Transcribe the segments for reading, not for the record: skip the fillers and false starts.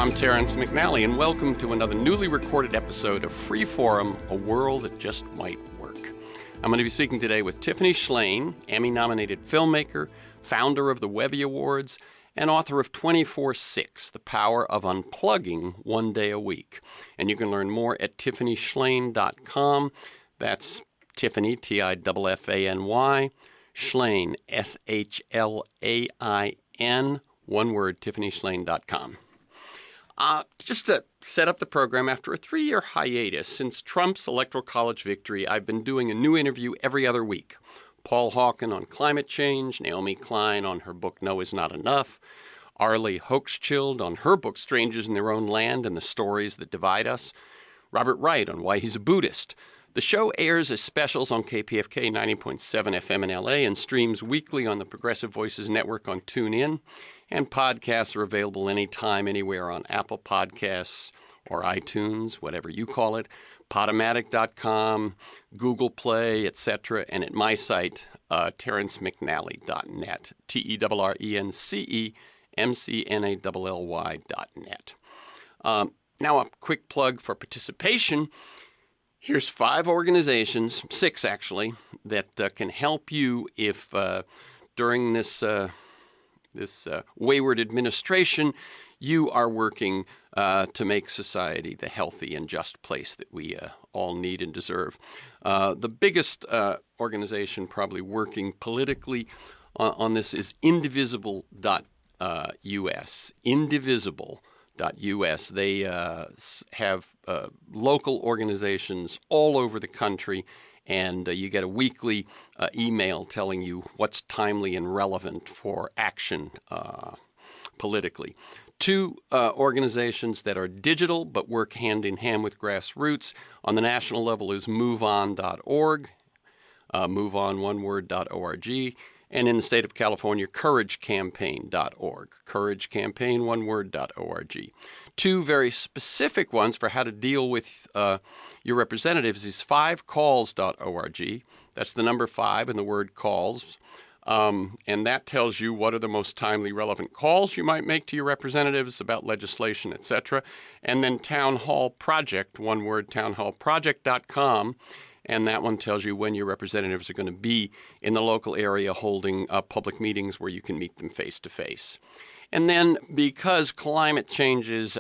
I'm Terrence McNally, and welcome to another newly recorded episode of Freeform, A World That Just Might Work. I'm going to be speaking today with Tiffany Shlain, Emmy-nominated filmmaker, founder of the Webby Awards, and author of 24/6, The Power of Unplugging One Day a Week. And you can learn more at tiffanyshlein.com. That's Tiffany, Tiffany, Shlain, Shlain, one word, tiffanyshlein.com. Just to set up the program, after a 3-year hiatus since Trump's Electoral College victory, I've been doing a new interview every other week. Paul Hawken on climate change, Naomi Klein on her book No Is Not Enough, Arlie Hochschild on her book Strangers in Their Own Land and the Stories That Divide Us, Robert Wright on why he's a Buddhist. The show airs as specials on KPFK 90.7 FM in LA and streams weekly on the Progressive Voices Network on TuneIn. And podcasts are available anytime, anywhere on Apple Podcasts or iTunes, whatever you call it, Podomatic.com, Google Play, etc., and at my site, terrencemcnally.net, TERRENCEMCNALLY.net. Now a quick plug for participation. Here's 5 organizations, 6 actually, that can help you if during this wayward administration, you are working to make society the healthy and just place that we all need and deserve. The biggest organization probably working politically on this is indivisible.us. Indivisible.us. They have local organizations all over the country, and you get a weekly email telling you what's timely and relevant for action politically. 2 organizations that are digital but work hand in hand with grassroots on the national level is moveon.org, moveon.org, and in the state of California, couragecampaign.org, couragecampaign.org. 2 very specific ones for how to deal with your representatives is 5calls.org. That's the number 5 and the word calls. And that tells you what are the most timely, relevant calls you might make to your representatives about legislation, etc. And then Town Hall Project, one word, townhallproject.com. And that one tells you when your representatives are going to be in the local area holding public meetings where you can meet them face to face. And then because climate change is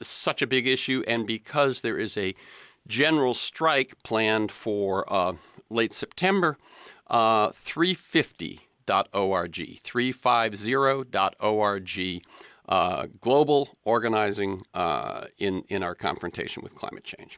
such a big issue, and because there is a general strike planned for late September, 350.org, 350.org, global organizing in our confrontation with climate change.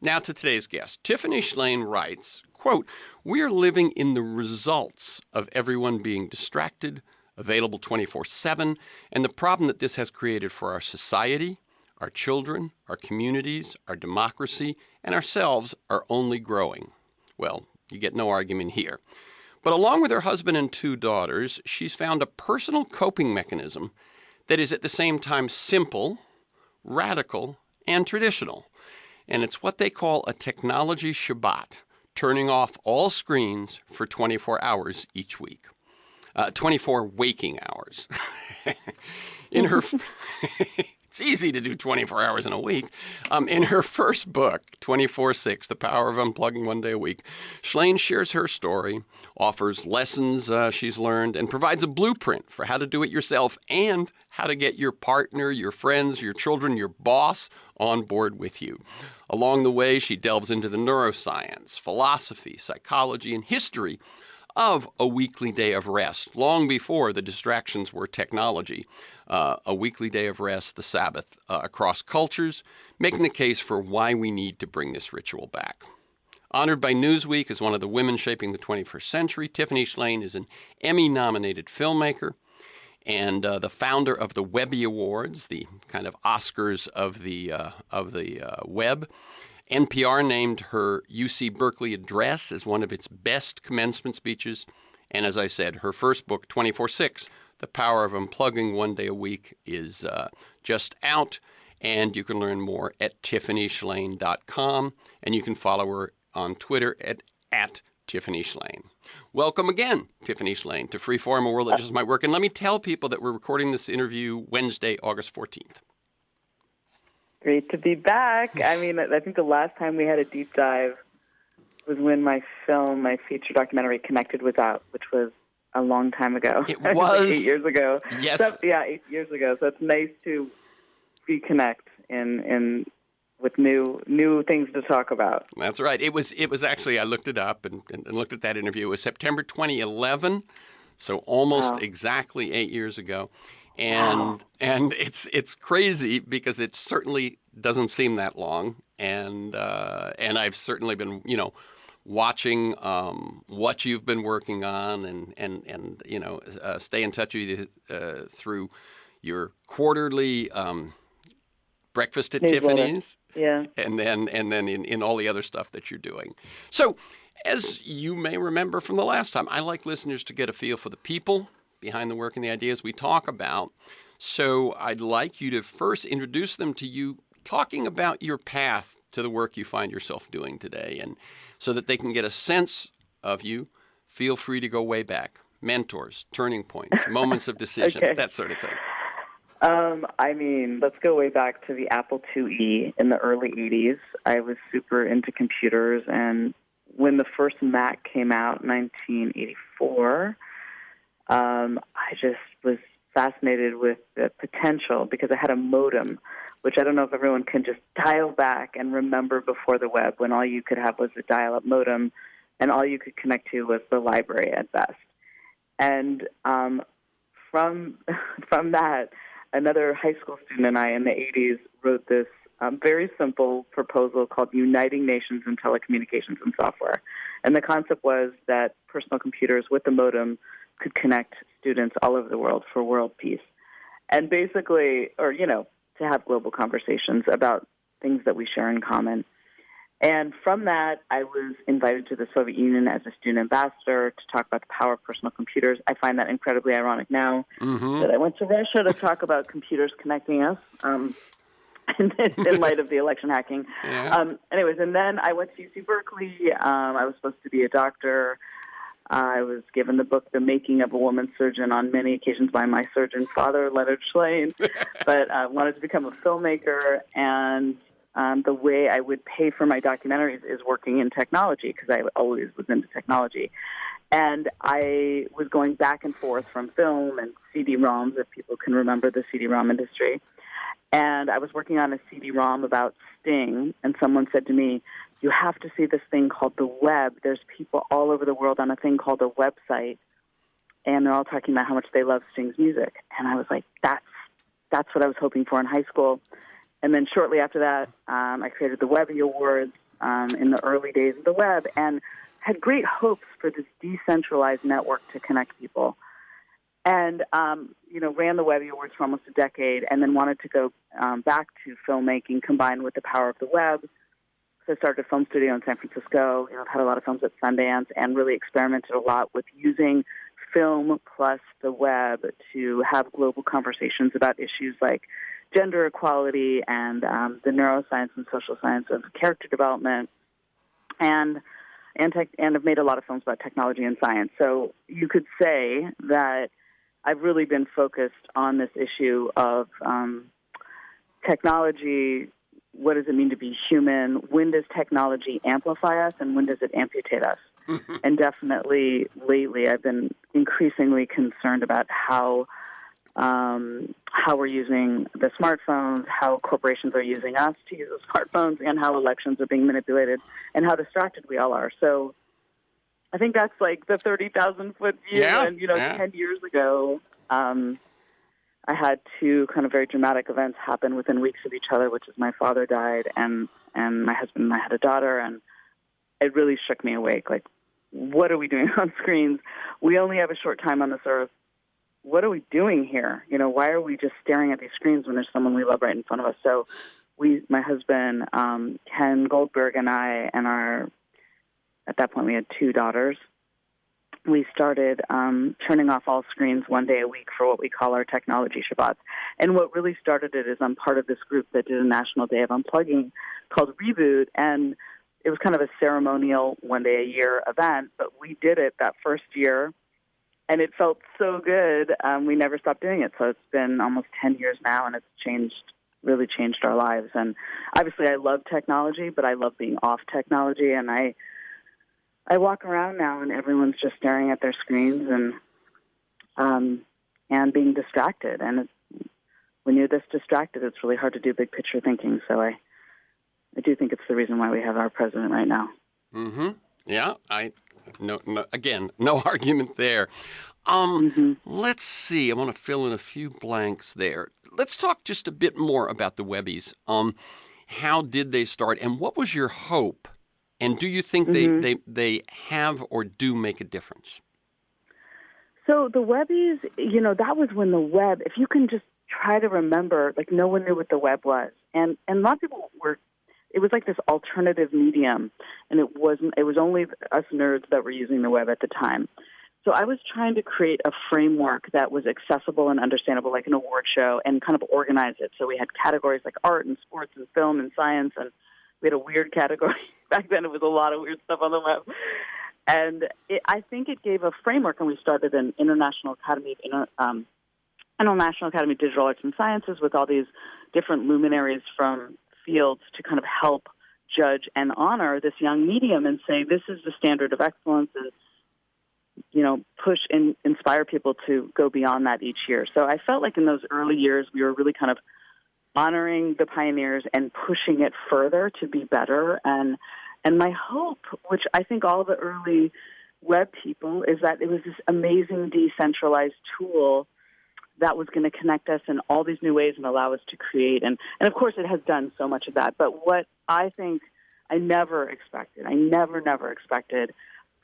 Now to today's guest. Tiffany Shlain writes, quote, "We're living in the results of everyone being distracted, available 24/7, and the problem that this has created for our society, our children, our communities, our democracy, and ourselves are only growing." Well, you get no argument here. But along with her husband and 2 daughters, she's found a personal coping mechanism that is at the same time simple, radical, and traditional. And it's what they call a Technology Shabbat, turning off all screens for 24 hours each week. 24 waking hours. In her... It's easy to do 24 hours in a week. In her first book, 24/6, The Power of Unplugging One Day a Week, Shlain shares her story, offers lessons she's learned, and provides a blueprint for how to do it yourself and how to get your partner, your friends, your children, your boss on board with you. Along the way, she delves into the neuroscience, philosophy, psychology, and history of a weekly day of rest, long before the distractions were technology. A weekly day of rest, the Sabbath, across cultures, making the case for why we need to bring this ritual back. Honored by Newsweek as one of the women shaping the 21st century, Tiffany Shlain is an Emmy-nominated filmmaker and the founder of the Webby Awards, the kind of Oscars of the web. NPR named her UC Berkeley address as one of its best commencement speeches. And as I said, her first book, 24/6, The Power of Unplugging One Day a Week, is just out. And you can learn more at tiffanyshlein.com. And you can follow her on Twitter at Tiffany Shlain. Welcome again, Tiffany Shlain, to Freeform, A World That Just Might Work. And let me tell people that we're recording this interview Wednesday, August 14th. Great to be back. I mean, I think the last time we had a deep dive was when my feature documentary Connected was out, which was a long time ago. It was. Like 8 years ago. Yes. So, 8 years ago. So it's nice to reconnect with new things to talk about. That's right. It was actually, I looked it up and looked at that interview. It was September 2011, so almost exactly 8 years ago. And it's crazy because it certainly doesn't seem that long. And I've certainly been, watching what you've been working on and stay in touch with you through your quarterly breakfast at Tiffany's. Yeah. And then in all the other stuff that you're doing. So, as you may remember from the last time, I like listeners to get a feel for the people behind the work and the ideas we talk about. So I'd like you to first introduce them to you, talking about your path to the work you find yourself doing today. And so that they can get a sense of you, feel free to go way back. Mentors, turning points, moments of decision, that sort of thing. Let's go way back to the Apple IIe in the early 80s. I was super into computers, and when the first Mac came out in 1984, I just was fascinated with the potential because I had a modem, which I don't know if everyone can just dial back and remember before the web when all you could have was a dial-up modem and all you could connect to was the library at best. And from that, another high school student and I in the 80s wrote this very simple proposal called Uniting Nations in Telecommunications and Software. And the concept was that personal computers with the modem could connect students all over the world for world peace. And basically, to have global conversations about things that we share in common. And from that, I was invited to the Soviet Union as a student ambassador to talk about the power of personal computers. I find that incredibly ironic now that I went to Russia to talk about computers connecting us in light of the election hacking. Yeah. Anyways, and then I went to UC Berkeley. I was supposed to be a doctor. I was given the book, The Making of a Woman Surgeon, on many occasions by my surgeon father, Leonard Shlain, but I wanted to become a filmmaker, and the way I would pay for my documentaries is working in technology, because I always was into technology. And I was going back and forth from film and CD-ROMs, if people can remember the CD-ROM industry. And I was working on a CD-ROM about Sting, and someone said to me, "You have to see this thing called the web. There's people all over the world on a thing called a website, and they're all talking about how much they love Sting's music." And I was like, that's what I was hoping for in high school. And then shortly after that, I created the Webby Awards in the early days of the web and had great hopes for this decentralized network to connect people. And, ran the Webby Awards for almost a decade and then wanted to go back to filmmaking combined with the power of the web. So I started a film studio in San Francisco. I've had a lot of films at Sundance and really experimented a lot with using film plus the web to have global conversations about issues like gender equality and the neuroscience and social science of character development, and have made a lot of films about technology and science. So you could say that I've really been focused on this issue of technology. What does it mean to be human? When does technology amplify us, and when does it amputate us? And definitely lately, I've been increasingly concerned about how we're using the smartphones, how corporations are using us to use the smartphones, and how elections are being manipulated, and how distracted we all are. So I think that's like the 30,000-foot view. Yeah. And, 10 years ago, I had two kind of very dramatic events happen within weeks of each other, which is my father died and my husband and I had a daughter, and it really shook me awake. Like, what are we doing on screens? We only have a short time on this earth. What are we doing here? Why are we just staring at these screens when there's someone we love right in front of us? So my husband, Ken Goldberg, and I, and at that point we had two daughters, we started turning off all screens one day a week for what we call our Technology Shabbat. And what really started it is I'm part of this group that did a National Day of Unplugging called Reboot, and it was kind of a ceremonial one-day-a-year event, but we did it that first year, and it felt so good. We never stopped doing it, so it's been almost 10 years now, and it's changed really changed our lives. And obviously I love technology, but I love being off technology. And I walk around now and everyone's just staring at their screens and being distracted. And when you're this distracted, it's really hard to do big picture thinking. So I do think it's the reason why we have our president right now. Mm-hmm. Yeah, again, no argument there. Let's see. I want to fill in a few blanks there. Let's talk just a bit more about the Webbies. How did they start, and what was your hope? And do you think they have or do make a difference? So the Webbies, that was when the web, if you can just try to remember, like no one knew what the web was. And a lot of people it was like this alternative medium, and it was only us nerds that were using the web at the time. So I was trying to create a framework that was accessible and understandable, like an award show, and kind of organize it. So we had categories like art and sports and film and science, and we had a weird category. Back then it was a lot of weird stuff on the web. And I think it gave a framework, and we started an International Academy of Digital Arts and Sciences with all these different luminaries from fields to kind of help judge and honor this young medium and say, this is the standard of excellence, and push and inspire people to go beyond that each year. So I felt like in those early years, we were really kind of honoring the pioneers and pushing it further to be better. And my hope, which I think all the early web people, is that it was this amazing decentralized tool that was going to connect us in all these new ways and allow us to create. And of course, it has done so much of that. But what I think I never expected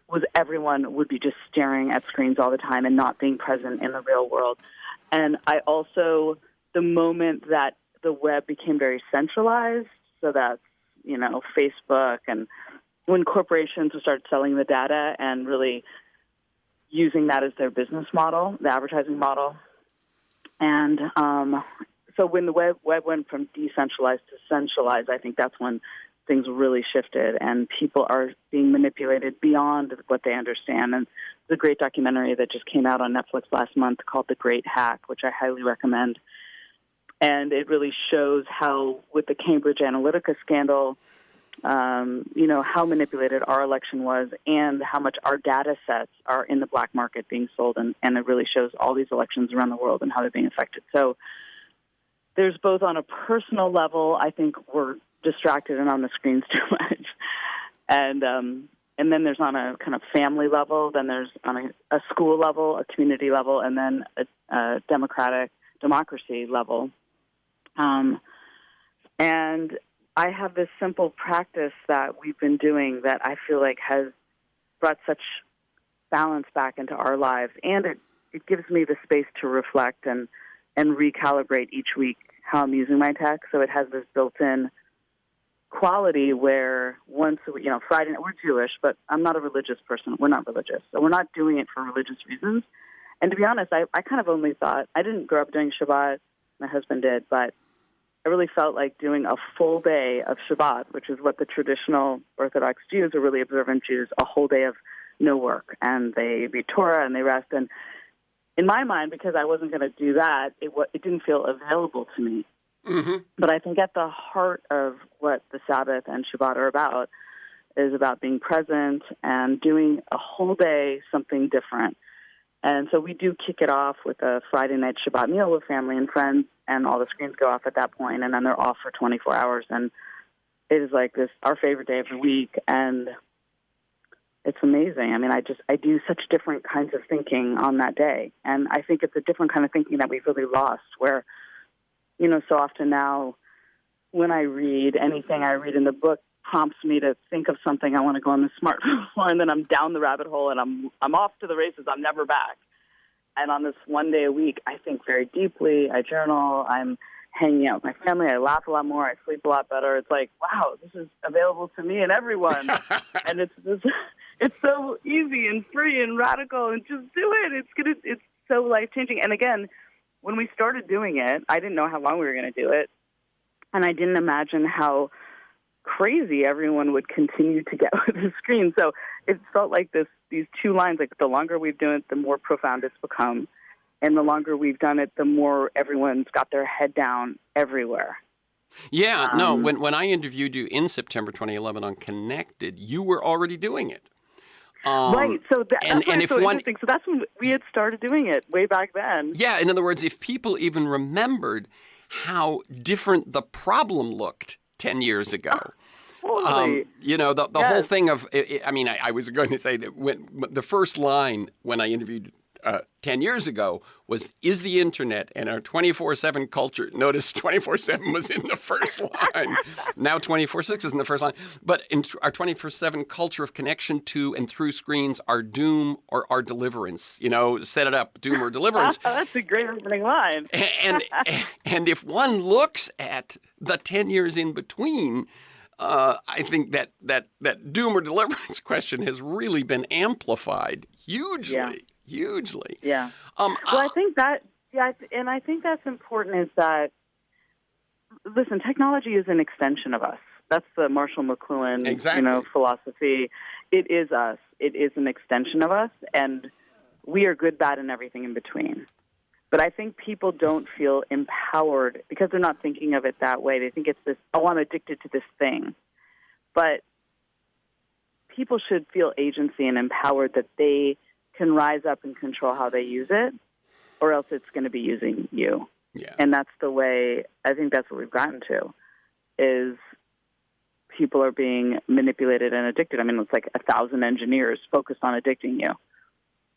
was everyone would be just staring at screens all the time and not being present in the real world. And I also, the moment that the web became very centralized, so that's, Facebook, and when corporations started selling the data and really using that as their business model, the advertising model. And so when the web went from decentralized to centralized, I think that's when things really shifted, and people are being manipulated beyond what they understand. And the great documentary that just came out on Netflix last month called The Great Hack, which I highly recommend. And it really shows how, with the Cambridge Analytica scandal, how manipulated our election was and how much our data sets are in the black market being sold. And it really shows all these elections around the world and how they're being affected. So there's both on a personal level, I think we're distracted and on the screens too much. And then there's on a kind of family level, then there's on a school level, a community level, and then a democracy level. And I have this simple practice that we've been doing that I feel like has brought such balance back into our lives. And it gives me the space to reflect and recalibrate each week how I'm using my tech. So it has this built-in quality where Friday night, we're Jewish, but I'm not a religious person. We're not religious. So we're not doing it for religious reasons. And to be honest, I kind of only thought, I didn't grow up doing Shabbat. My husband did, but I really felt like doing a full day of Shabbat, which is what the traditional Orthodox Jews or really observant Jews, a whole day of no work. And they read Torah and they rest. And in my mind, because I wasn't going to do that, it didn't feel available to me. Mm-hmm. But I think at the heart of what the Sabbath and Shabbat are about is about being present and doing a whole day something different. And so we do kick it off with a Friday night Shabbat meal with family and friends, and all the screens go off at that point, and then they're off for 24 hours. And it is like our favorite day of the week, and it's amazing. I mean, I do such different kinds of thinking on that day, and I think it's a different kind of thinking that we've really lost, where, so often now when I read anything I read in the book prompts me to think of something I want to go on the smartphone for, and then I'm down the rabbit hole and I'm off to the races. I'm never back. And on this one day a week, I think very deeply. I journal. I'm hanging out with my family. I laugh a lot more. I sleep a lot better. It's like, wow, this is available to me and everyone. And it's so easy and free and radical, and just do it. It's so life-changing. And again, when we started doing it, I didn't know how long we were going to do it. And I didn't imagine how crazy everyone would continue to get with the screen. So it felt like these two lines, like the longer we've done it, the more profound it's become. And the longer we've done it, the more everyone's got their head down everywhere. Yeah, no, when I interviewed you in September 2011 on Connected, you were already doing it. Right. So that's why and it's if so one, interesting. So that's when we had started doing it way back then. yeah, in other words, if people even remembered how different the problem looked 10 years ago. Totally. The Yes. whole thing of, I was going to say that when the first line when I interviewed 10 years ago was, is the internet and our 24/7 culture, notice 24/7 was in the first line, now 24/6 is in the first line, but in our 24/7 culture of connection to and through screens, our doom or our deliverance, set it up, doom or deliverance. That's a great opening line. and if one looks at the 10 years in between, I think that doom or deliverance question has really been amplified hugely. Hugely. Yeah. Well, I think that, and I think that's important is that, listen, technology is an extension of us. That's the Marshall McLuhan, philosophy. It is us. It is an extension of us, and we are good, bad, and everything in between. But I think people don't feel empowered because they're not thinking of it that way. They think it's this, oh, I'm addicted to this thing. But people should feel agency and empowered that they can rise up and control how they use it, or else it's going to be using you. Yeah. And that's the way, I think that's what we've gotten to, is people are being manipulated and addicted. I mean, it's like 1,000 engineers focused on addicting you.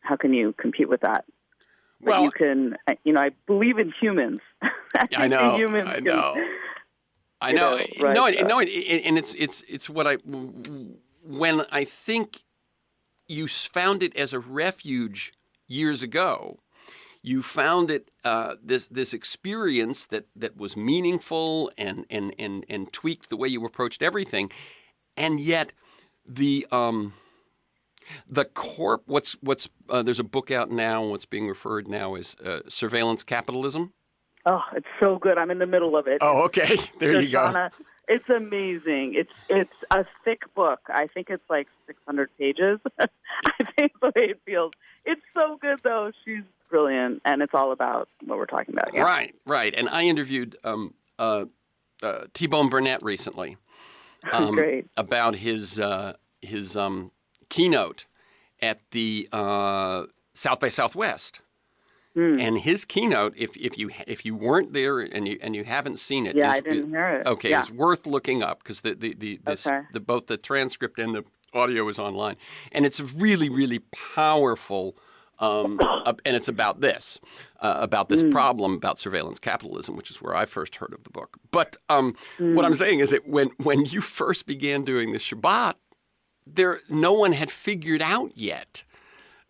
How can you compete with that? But well, you can, I believe in humans. I know. Humans I know. And it's what when I think you found it as a refuge years ago, you found it this experience that was meaningful and tweaked the way you approached everything, and yet the there's a book out now. What's being referred now is surveillance capitalism. Oh, it's so good. I'm in the middle of it. Oh, okay. There you go. It's amazing. It's a thick book. I think it's like 600 pages. I think the way it feels. It's so good, though. She's brilliant, and it's all about what we're talking about. Yeah. Right. And I interviewed T-Bone Burnett recently Great. about his keynote at the South by Southwest. And his keynote, if you weren't there and you haven't seen it, I didn't hear it. Okay, it's worth looking up because both the transcript and the audio is online, and it's really, really powerful. And it's about this problem about surveillance capitalism, which is where I first heard of the book. But what I'm saying is that when you first began doing the Shabbat, no one had figured out yet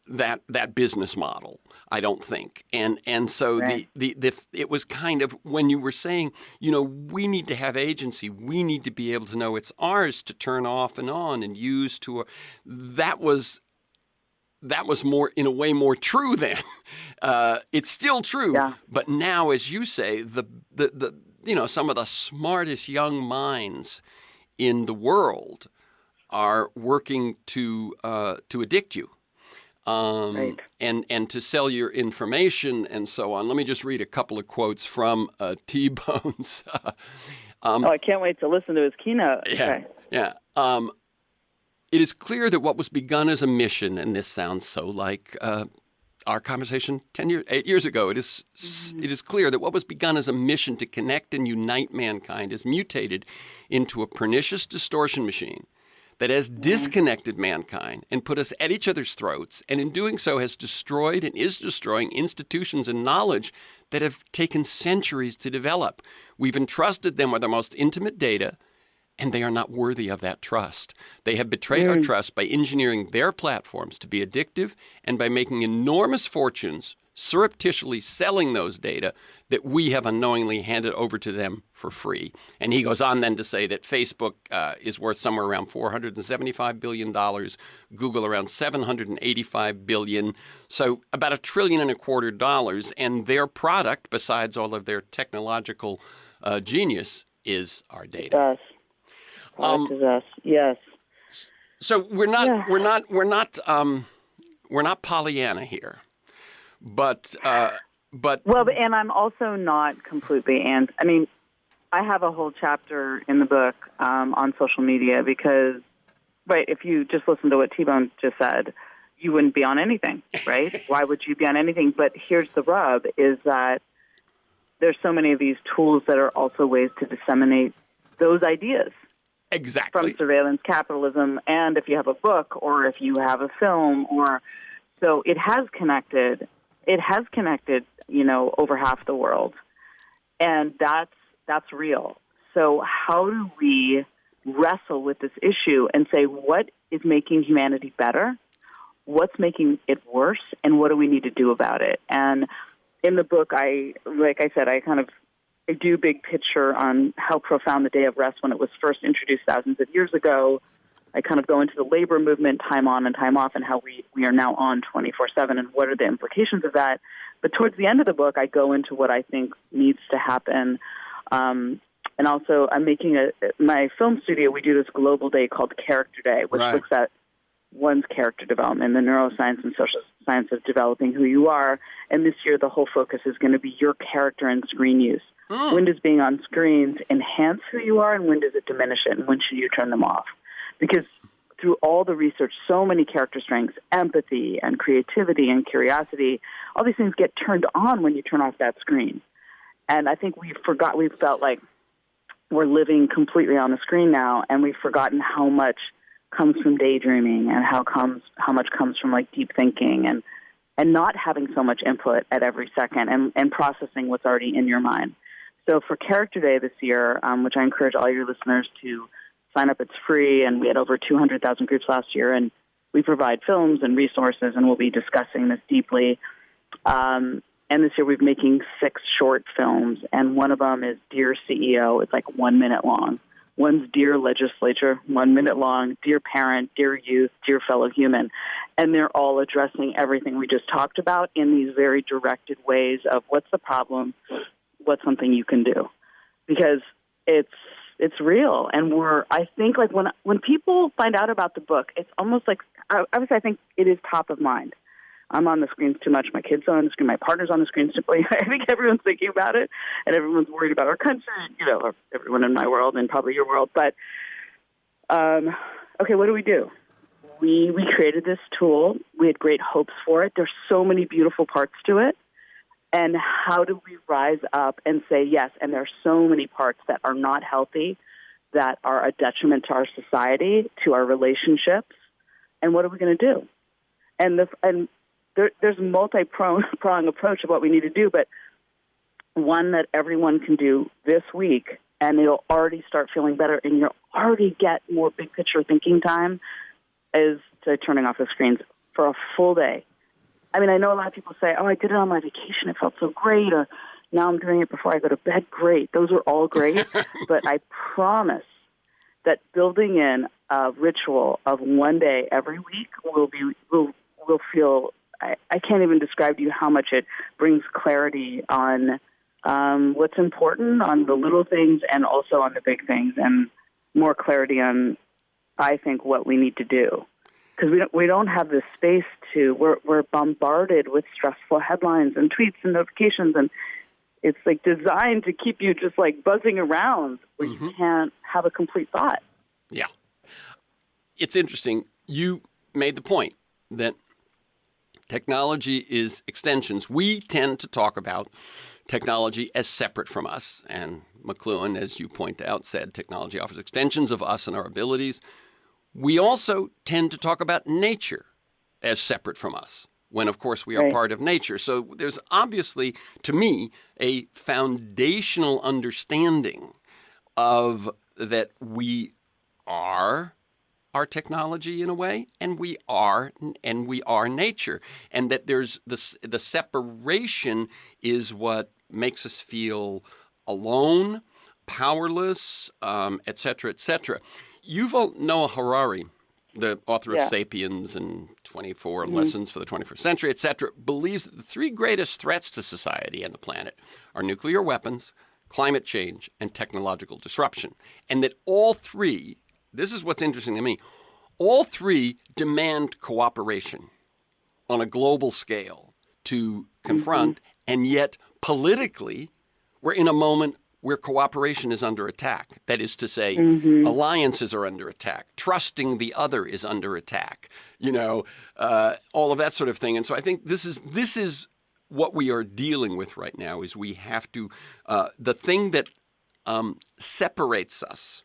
that business model, I don't think. And so right. it was kind of when you were saying, we need to have agency, we need to be able to know it's ours to turn off and on and use that was more, in a way, more true then. It's still true, but now, as you say, the some of the smartest young minds in the world are working to addict you. Right. and to sell your information and so on. Let me just read a couple of quotes from T-Bone's. I can't wait to listen to his keynote. Yeah, okay. Yeah. It is clear that what was begun as a mission, and this sounds so like our conversation 8 years ago. It is clear that what was begun as a mission to connect and unite mankind has mutated into a pernicious distortion machine that has disconnected mankind and put us at each other's throats, and in doing so has destroyed and is destroying institutions and knowledge that have taken centuries to develop. We've entrusted them with our most intimate data, and they are not worthy of that trust. They have betrayed our trust by engineering their platforms to be addictive and by making enormous fortunes surreptitiously selling those data that we have unknowingly handed over to them for free. And he goes on then to say that Facebook is worth somewhere around $475 billion, Google around $785 billion, so about $1.25 trillion, and their product, besides all of their technological genius, is our data. Us. Product is us. Yes. So we're not Pollyanna here. But well, and I'm also not completely. And I mean, I have a whole chapter in the book on social media because, right, if you just listen to what T-Bone just said, you wouldn't be on anything, right? Why would you be on anything? But here's the rub, is that there's so many of these tools that are also ways to disseminate those ideas. Exactly. From surveillance capitalism, and if you have a book or if you have a film, or so it has connected. It has connected, over half the world, and that's real. So how do we wrestle with this issue and say what is making humanity better, what's making it worse, and what do we need to do about it? And in the book, I do big picture on how profound the day of rest when it was first introduced thousands of years ago. I kind of go into the labor movement, time on and time off, and how we are now on 24/7 and what are the implications of that. But towards the end of the book, I go into what I think needs to happen. And also, I'm making my film studio, we do this global day called Character Day, which looks at one's character development, the neuroscience and social science of developing who you are. And this year, the whole focus is going to be your character and screen use. When does being on screens enhance who you are, and when does it diminish it, and when should you turn them off? Because through all the research, so many character strengths, empathy and creativity and curiosity, all these things get turned on when you turn off that screen. And I think we've felt like we're living completely on the screen now, and we've forgotten how much comes from daydreaming and how much comes from like deep thinking and not having so much input at every second and processing what's already in your mind. So for Character Day this year, which I encourage all your listeners to sign up, it's free, and we had over 200,000 groups last year, and we provide films and resources, and we'll be discussing this deeply. And this year we're making 6 short films, and one of them is Dear CEO. It's like 1 minute long. One's Dear Legislature, 1 minute long, Dear Parent, Dear Youth, Dear Fellow Human. And they're all addressing everything we just talked about in these very directed ways of what's the problem, what's something you can do. Because it's real. And I think like when people find out about the book, it's almost like, obviously I think it is top of mind. I'm on the screens too much. My kids are on the screen. My partner's on the screens too much. I think everyone's thinking about it, and everyone's worried about our country, or everyone in my world and probably your world. But, okay, what do? We created this tool. We had great hopes for it. There's so many beautiful parts to it. And how do we rise up and say yes? And there are so many parts that are not healthy, that are a detriment to our society, to our relationships. And what are we going to do? There's a multi-pronged approach of what we need to do, but one that everyone can do this week, and you'll already start feeling better, and you'll already get more big-picture thinking time, is to turning off the screens for a full day. I mean, I know a lot of people say, I did it on my vacation. It felt so great, or now I'm doing it before I go to bed. Great. Those are all great, but I promise that building in a ritual of one day every week will feel... I can't even describe to you how much it brings clarity on what's important, on the little things, and also on the big things, and more clarity on, I think, what we need to do. Because we don't have the space to. We're bombarded with stressful headlines and tweets and notifications, and it's like designed to keep you just like buzzing around where you can't have a complete thought. Yeah. It's interesting. You made the point that technology is extensions. We tend to talk about technology as separate from us. And McLuhan, as you point out, said technology offers extensions of us and our abilities. We also tend to talk about nature as separate from us, when, of course, we are part of nature. So there's obviously, to me, a foundational understanding of that we are our technology in a way, and we are nature, and that there's the separation is what makes us feel alone, powerless, et cetera, et cetera. Yuval Noah Harari, the author of *Sapiens* and 24 Lessons for the 21st Century, et cetera, believes that the 3 greatest threats to society and the planet are nuclear weapons, climate change, and technological disruption, and that all 3. This is what's interesting to me. All 3 demand cooperation on a global scale to confront, and yet politically, we're in a moment where cooperation is under attack. That is to say, alliances are under attack. Trusting the other is under attack. All of that sort of thing. And so I think this is what we are dealing with right now. Is we have to the thing that separates us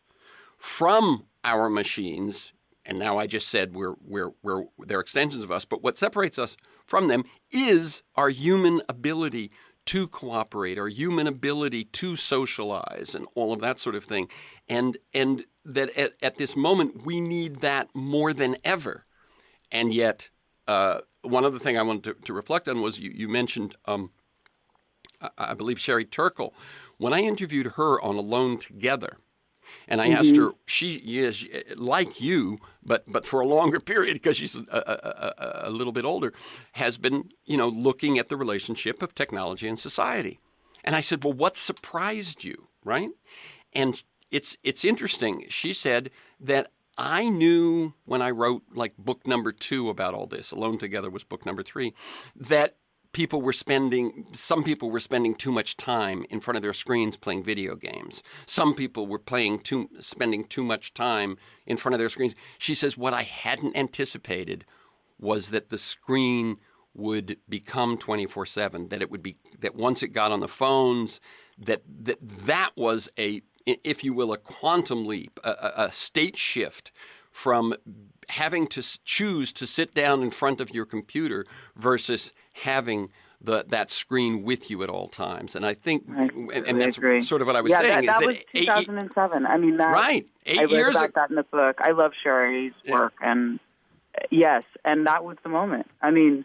from our machines. And now I just said they're extensions of us, but what separates us from them is our human ability to cooperate, our human ability to socialize, and all of that sort of thing. And that at this moment we need that more than ever. And yet, one other thing I wanted to reflect on was you mentioned, I believe, Sherry Turkle. When I interviewed her on Alone Together, and I asked her, she is like you, but for a longer period because she's a little bit older, has been, looking at the relationship of technology and society. And I said, well, what surprised you, right? And it's interesting. She said that I knew when I wrote like book number 2 about all this, Alone Together was book number 3, that some people were spending too much time in front of their screens playing video games. Some people were spending too much time in front of their screens. She says, what I hadn't anticipated was that the screen would become 24/7, that once it got on the phones, that was if you will, a quantum leap, a state shift from having to choose to sit down in front of your computer versus having that screen with you at all times. And I think, and that's sort of what I was saying. That was 2007. I mean, right. 8 I read years about that in the book. I love Sherry's work, and yes, and that was the moment. I mean,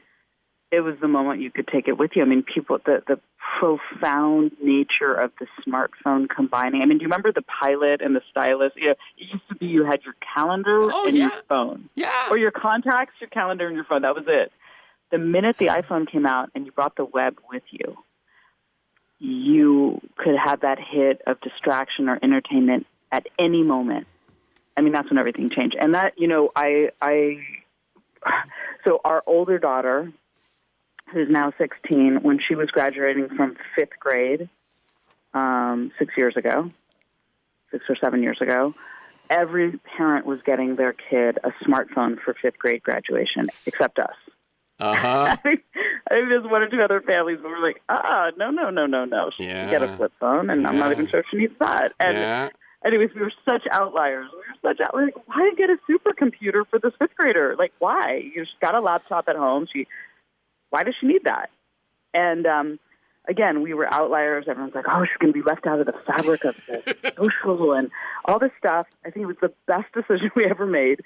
it was the moment you could take it with you. I mean, people, the profound nature of the smartphone combining. I mean, do you remember the pilot and the stylus? It used to be you had your calendar and your phone. Yeah. Or your contacts, your calendar, and your phone. That was it. The minute the iPhone came out and you brought the web with you, you could have that hit of distraction or entertainment at any moment. I mean, that's when everything changed. And that, so our older daughter, who's now 16, when she was graduating from 5th grade 6 or 7 years ago, every parent was getting their kid a smartphone for 5th grade graduation, except us. I think there's 1 or 2 other families where we're like, no. She can get a flip phone, and I'm not even sure she needs that. And anyways, we were such outliers. Like, why get a supercomputer for this 5th grader? Like, why? You just got a laptop at home. Why does she need that? And again, we were outliers. Everyone's like, oh, she's going to be left out of the fabric of the social and all this stuff. I think it was the best decision we ever made.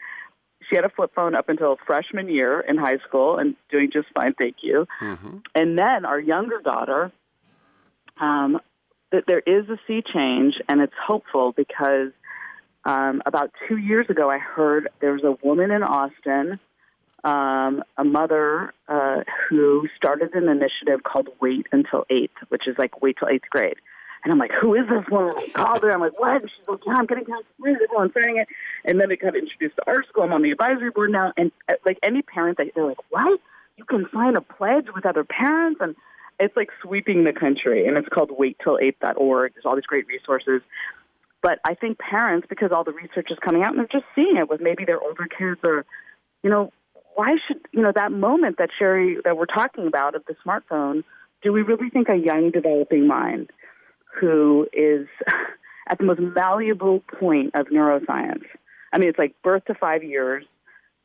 She had a flip phone up until freshman year in high school and doing just fine, thank you. And then our younger daughter, there is a sea change, and it's hopeful because about 2 years ago I heard there was a woman in Austin, a mother who started an initiative called Wait Until 8th, which is like wait till 8th grade. And I'm like, who is this woman? I called her. I'm like, what? And she's like, yeah, I'm getting counseling. Everyone's saying it. And then it got introduced to our school. I'm on the advisory board now. And like any parent, they're like, what? You can sign a pledge with other parents? And it's like sweeping the country. And it's called waittill8.org. There's all these great resources. But I think parents, because all the research is coming out, and they're just seeing it with maybe their older kids or, why should, that moment that Sherry, that we're talking about of the smartphone, do we really think a young developing mind who is at the most malleable point of neuroscience? I mean, it's like birth to 5 years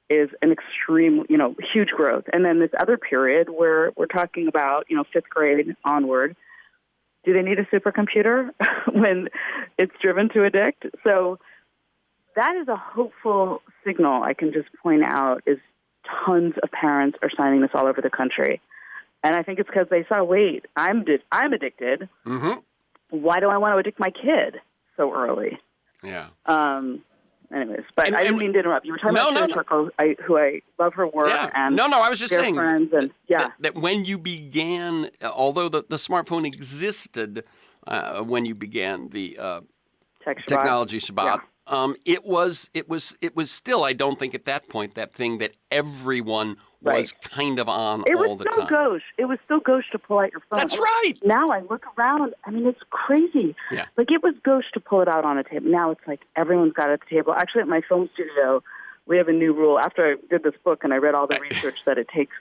is an extreme, huge growth. And then this other period where we're talking about, 5th grade onward, do they need a supercomputer when it's driven to addict? So that is a hopeful signal I can just point out is tons of parents are signing this all over the country. And I think it's because they saw, wait, I'm addicted. Mm-hmm. Why do I want to addict my kid so early? Yeah. Anyways, but I didn't mean to interrupt. You were talking about Sherry Turkle, who I love her work. Yeah. And I was just saying friends and, that when you began, although the smartphone existed when you began the Technology Shabbat, It was still, I don't think at that point, that thing that everyone was kind of on all the time. It was still gauche. It was still gauche to pull out your phone. That's right. Now I look around. I mean, it's crazy. Yeah. Like, it was gauche to pull it out on a table. Now it's like everyone's got it at the table. Actually, at my film studio, we have a new rule. After I did this book and I read all the research that it takes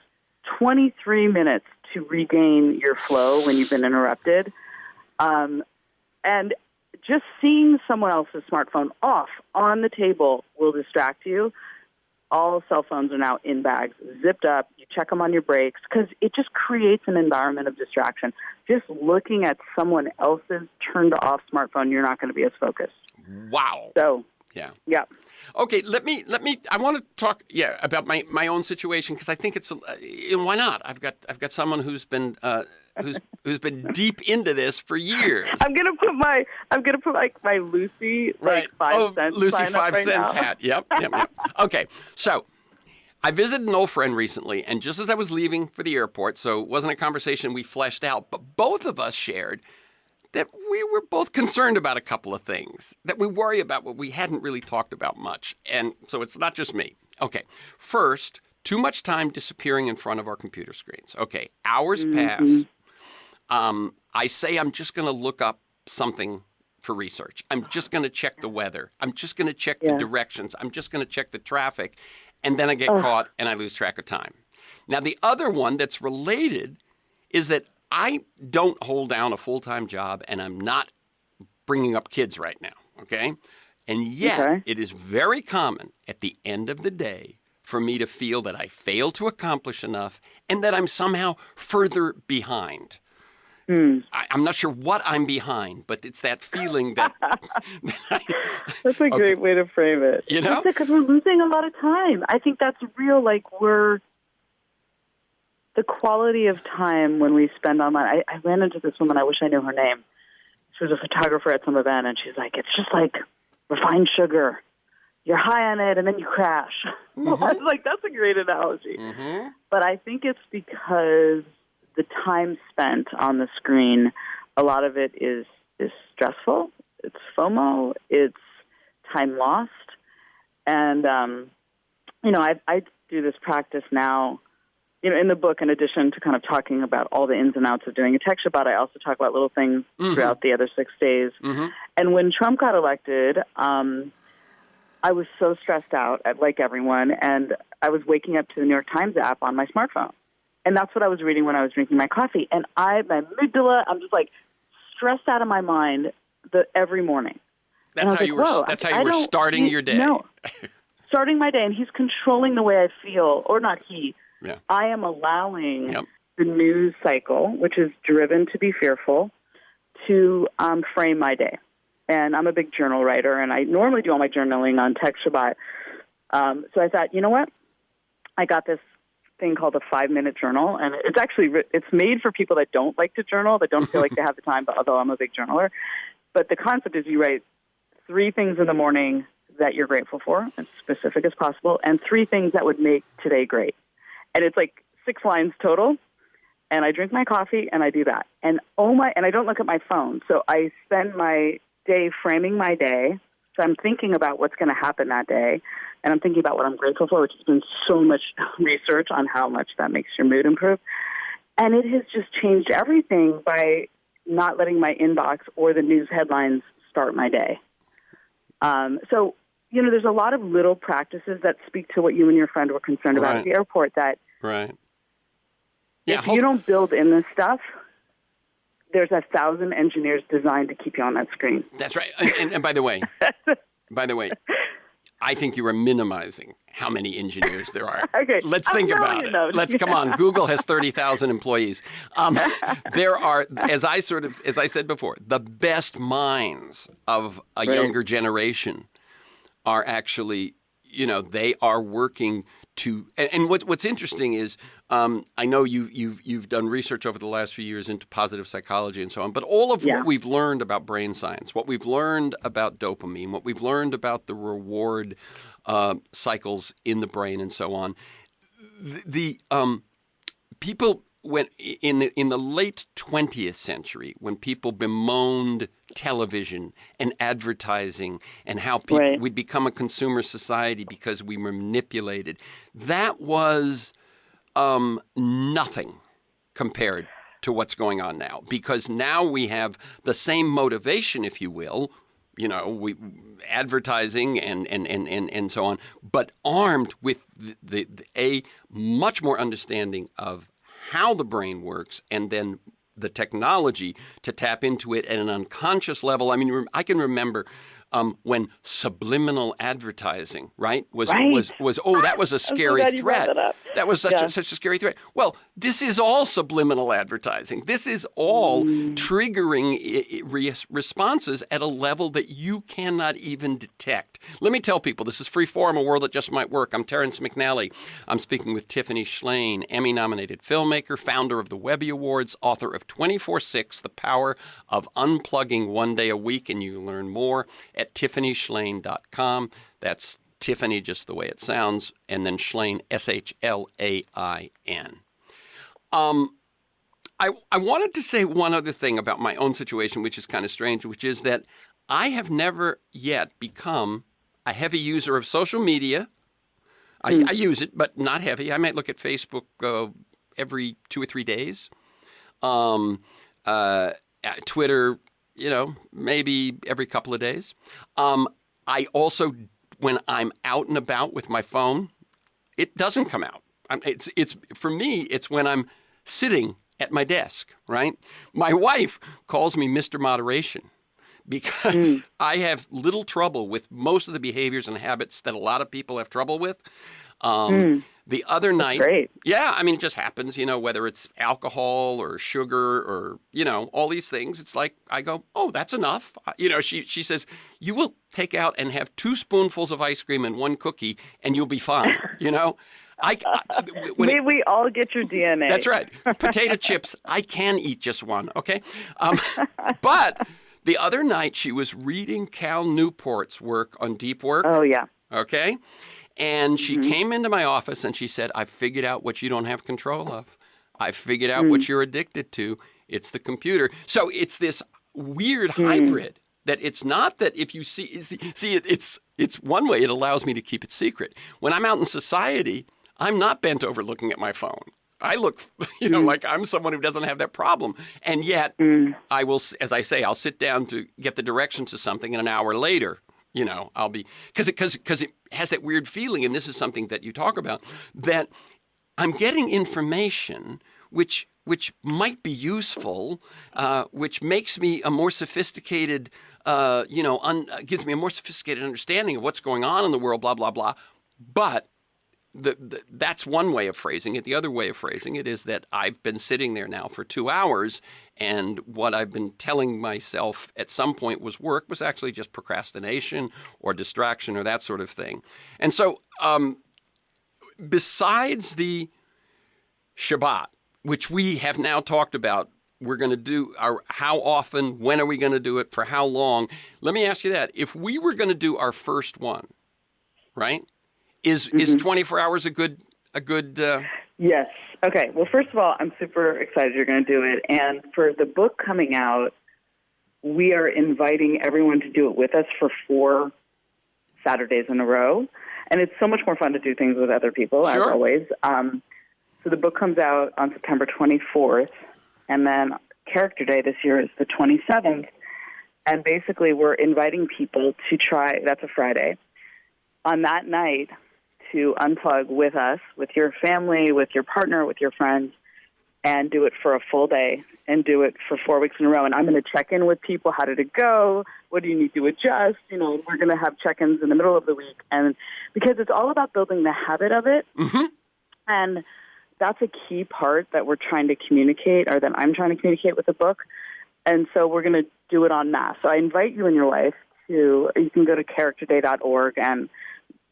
23 minutes to regain your flow when you've been interrupted. And just seeing someone else's smartphone off on the table will distract you. All cell phones are now in bags, zipped up. You check them on your breaks because it just creates an environment of distraction. Just looking at someone else's turned off smartphone, you're not going to be as focused. Wow. So, yeah. Okay, let me. I want to talk, about my own situation because I think it's. Why not? I've got someone who's been who's been deep into this for years. I'm gonna put my Lucy right. 5 cents. Lucy 5 right cents now. hat. Yep. Okay, so I visited an old friend recently, and just as I was leaving for the airport, so it wasn't a conversation we fleshed out, but both of us shared that we were both concerned about a couple of things, that we worry about what we hadn't really talked about much. And so it's not just me. Okay, first, too much time disappearing in front of our computer screens. Okay, hours pass. I say I'm just going to look up something for research. I'm just going to check the weather. I'm just going to check the directions. I'm just going to check the traffic. And then I get caught and I lose track of time. Now, the other one that's related is that I don't hold down a full-time job, and I'm not bringing up kids right now, okay? And yet, it is very common at the end of the day for me to feel that I failed to accomplish enough and that I'm somehow further behind. I'm not sure what I'm behind, but it's that feeling that... That's a great way to frame it. You know? Because we're losing a lot of time. I think that's real, the quality of time when we spend online. I ran into this woman, I wish I knew her name. She was a photographer at some event, and she's like, it's just like refined sugar. You're high on it, and then you crash. I was like, that's a great analogy. But I think it's because the time spent on the screen, a lot of it is stressful. It's FOMO. It's time lost. And, I do this practice now. In the book, in addition to kind of talking about all the ins and outs of doing a tech Shabbat, I also talk about little things throughout the other 6 days. And when Trump got elected, I was so stressed out, like everyone, and I was waking up to the New York Times app on my smartphone. And that's what I was reading when I was drinking my coffee. And my amygdala, I'm just stressed out of my mind every morning. That's how you were starting your day. No, starting my day, and he's controlling the way I feel, or not he. Yeah. I am allowing the news cycle, which is driven to be fearful, to frame my day. And I'm a big journal writer, and I normally do all my journaling on Tech Shabbat. So I thought, you know what? I got this thing called a 5-minute journal, and it's made for people that don't like to journal, that don't feel like they have the time, but although I'm a big journaler. But the concept is you write 3 things in the morning that you're grateful for, as specific as possible, and 3 things that would make today great. And it's 6 lines total, and I drink my coffee, and I do that. And and I don't look at my phone. So I spend my day framing my day. So I'm thinking about what's going to happen that day, and I'm thinking about what I'm grateful for, which has been so much research on how much that makes your mood improve. And it has just changed everything by not letting my inbox or the news headlines start my day. So there's a lot of little practices that speak to what you and your friend were concerned about at the airport that if you don't build in this stuff, there's 1,000 engineers designed to keep you on that screen. That's right. And by the way, I think you are minimizing how many engineers there are. Okay. Let's think about it. Come on. Google has 30,000 employees. There are, as I said before, the best minds of a younger generation are actually, they are working to. And what's interesting is, I know you've done research over the last few years into positive psychology and so on, but all of what we've learned about brain science, what we've learned about dopamine, what we've learned about the reward cycles in the brain and so on, the people when in the late 20th century, when people bemoaned television and advertising and how Right. we'd become a consumer society because we were manipulated, that was nothing compared to what's going on now, because now we have the same motivation, if you will, we advertising and so on, but armed with a much more understanding of how the brain works, and then the technology to tap into it at an unconscious level. I mean, I can remember when subliminal advertising, right, was that was a scary I'm so glad you brought threat. that up. That was such a scary threat. Well, this is all subliminal advertising. This is all triggering responses at a level that you cannot even detect. Let me tell people, this is Freeform, a world that just might work. I'm Terrence McNally. I'm speaking with Tiffany Shlain, Emmy-nominated filmmaker, founder of the Webby Awards, author of 24/6, The Power of Unplugging One Day a Week, and you learn more at TiffanyShlain.com. That's Tiffany, just the way it sounds, and then Shlain, Shlain. I wanted to say one other thing about my own situation, which is kind of strange, which is that I have never yet become a heavy user of social media. I use it, but not heavy. I might look at Facebook every 2 or 3 days. Twitter, maybe every couple of days. I also, when I'm out and about with my phone, it doesn't come out. It's for me, it's when I'm sitting at my desk, right? My wife calls me Mr. Moderation because I have little trouble with most of the behaviors and habits that a lot of people have trouble with. The other night, great. Yeah, I mean, it just happens, whether it's alcohol or sugar or, all these things. It's like, I go, oh, that's enough. She says, you will take out and have 2 spoonfuls of ice cream and 1 cookie and you'll be fine, We all get your DNA. That's right. Potato chips, I can eat just 1, okay? But the other night she was reading Cal Newport's work on deep work. Oh, yeah. Okay? And she came into my office and she said, I figured out what you don't have control of. I figured out what you're addicted to. It's the computer. So it's this weird hybrid that it's not that if you see it's one way it allows me to keep it secret. When I'm out in society, I'm not bent over looking at my phone. I look, like I'm someone who doesn't have that problem. And yet I will, as I say, I'll sit down to get the directions to something, and an hour later, I'll be, because it has that weird feeling, and this is something that you talk about, that I'm getting information which might be useful, which makes me a more sophisticated, gives me a more sophisticated understanding of what's going on in the world, blah, blah, blah. But that's one way of phrasing it. The other way of phrasing it is that I've been sitting there now for 2 hours, and what I've been telling myself at some point was work was actually just procrastination or distraction or that sort of thing. And so besides the Shabbat, which we have now talked about, we're going to do how often, when are we going to do it, for how long? Let me ask you that. If we were going to do our first one, right? Is 24 hours a good? Yes. Okay. Well, first of all, I'm super excited you're going to do it. And for the book coming out, we are inviting everyone to do it with us for 4 Saturdays in a row. And it's so much more fun to do things with other people, Sure. as always. So the book comes out on September 24th, and then Character Day this year is the 27th. And basically, we're inviting people to try, that's a Friday, on that night, to unplug with us, with your family, with your partner, with your friends, and do it for a full day and do it for 4 weeks in a row. And I'm going to check in with people. How did it go? What do you need to adjust? We're going to have check-ins in the middle of the week. And because it's all about building the habit of it. Mm-hmm. And that's a key part that we're trying to communicate, or that I'm trying to communicate with the book. And so we're going to do it en masse. So I invite you and your wife you can go to characterday.org, and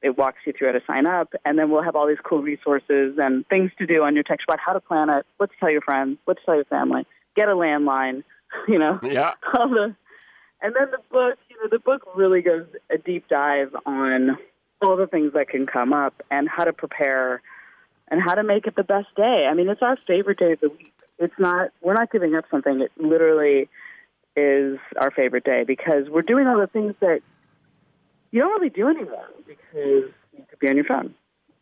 it walks you through how to sign up, and then we'll have all these cool resources and things to do on your tech Shabbat, how to plan it, what to tell your friends, what to tell your family, get a landline, Yeah. And then the book really goes a deep dive on all the things that can come up and how to prepare and how to make it the best day. I mean, it's our favorite day of the week. We're not giving up something. It literally is our favorite day because we're doing all the things that you don't really do anymore because you could be on your phone.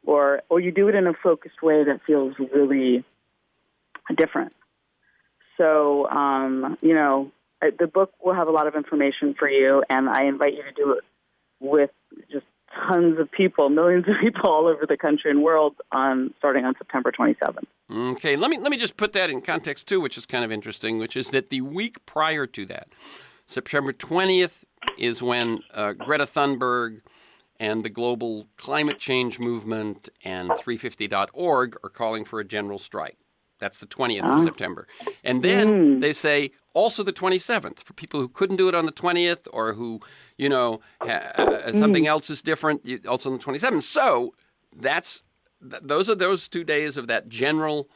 Or you do it in a focused way that feels really different. So, the book will have a lot of information for you, and I invite you to do it with just tons of people, millions of people all over the country and world starting on September 27th. Okay, let me just put that in context, too, which is kind of interesting, which is that the week prior to that, September 20th, is when Greta Thunberg and the global climate change movement and 350.org are calling for a general strike. That's the 20th of September. And then they say also the 27th for people who couldn't do it on the 20th or who, something else is different, also on the 27th. So those are those 2 days of that general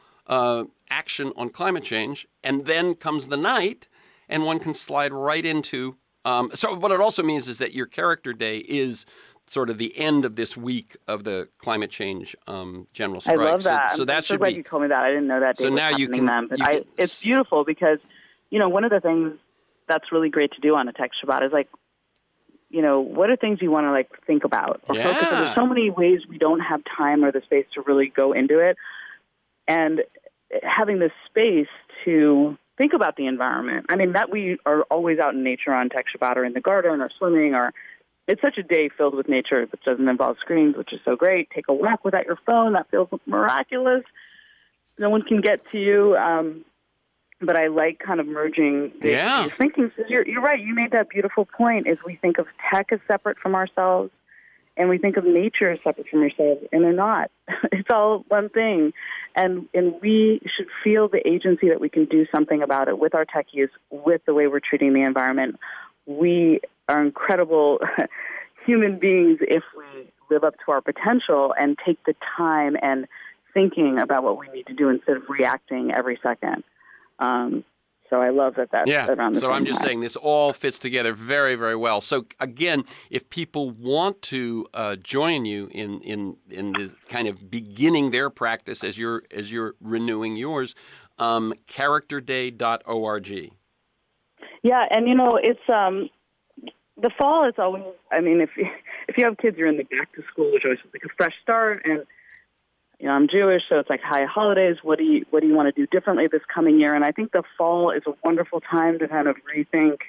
action on climate change. And then comes the night, and one can slide right into. So what it also means is that your character day is sort of the end of this week of the climate change general strike. I love that. So that I'm so should glad be. you told me that. I didn't know that day So was now you happening can. then. But it's beautiful because, one of the things that's really great to do on a Tech Shabbat is what are things you want to think about or focus on? There's so many ways we don't have time or the space to really go into it, and having this space to think about the environment. I mean, that we are always out in nature on Tech Shabbat or in the garden or swimming or. It's such a day filled with nature that doesn't involve screens, which is so great. Take a walk without your phone. That feels miraculous. No one can get to you. But I like kind of merging these thinking. You're right. You made that beautiful point is we think of tech as separate from ourselves and we think of nature as separate from ourselves, and they're not. It's all one thing. And we should feel the agency that we can do something about it with our tech use, with the way we're treating the environment. We are incredible human beings if we live up to our potential and take the time and thinking about what we need to do instead of reacting every second. So I love that that's around the same time. So I'm just saying this all fits together very, very well. So again, if people want to join you in this kind of beginning their practice as you're renewing yours, characterday.org. Yeah, and it's the fall is always. I mean, if you have kids, you're in the back to school, which always feels like a fresh start. And I'm Jewish, so it's like high holidays. What do you want to do differently this coming year? And I think the fall is a wonderful time to kind of rethink.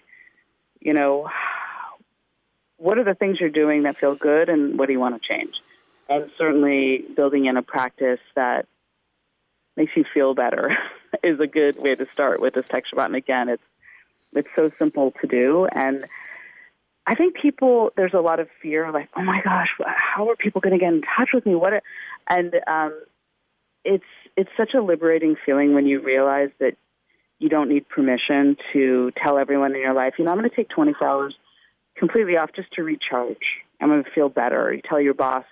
What are the things you're doing that feel good, and what do you want to change? And certainly, building in a practice that makes you feel better is a good way to start with this Tech Shabbat. And again, it's so simple to do. And I think there's a lot of fear, like, oh my gosh, how are people going to get in touch with me? It's such a liberating feeling when you realize that you don't need permission to tell everyone in your life, I'm going to take 24 hours completely off just to recharge. I'm going to feel better. You tell your boss,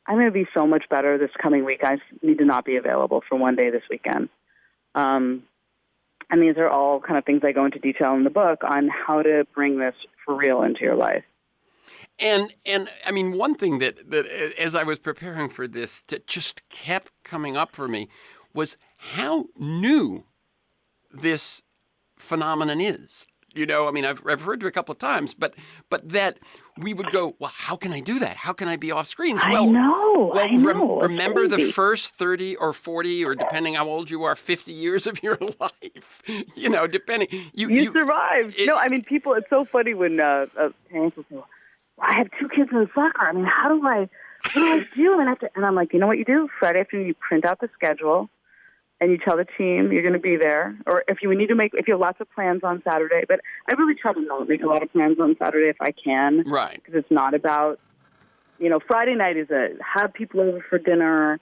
I'm going to be so much better this coming week. I need to not be available for one day this weekend. And these are all kind of things I go into detail in the book on how to bring this for real into your life. And I mean, one thing that as I was preparing for this that just kept coming up for me was how new this phenomenon is. I mean, I've referred to it a couple of times, but that we would go, well, how can I do that? How can I be off screens? I know. Remember the first 30 or 40, or depending how old you are, 50 years of your life. Depending. You survived. People. It's so funny when parents will say, well, I have 2 kids in soccer. I mean, what do I do? And I'm like, you know what you do? Friday afternoon, you print out the schedule. And you tell the team you're going to be there, or if you have lots of plans on Saturday. But I really try to not make a lot of plans on Saturday if I can, right? Because it's not about, Friday night is have people over for dinner.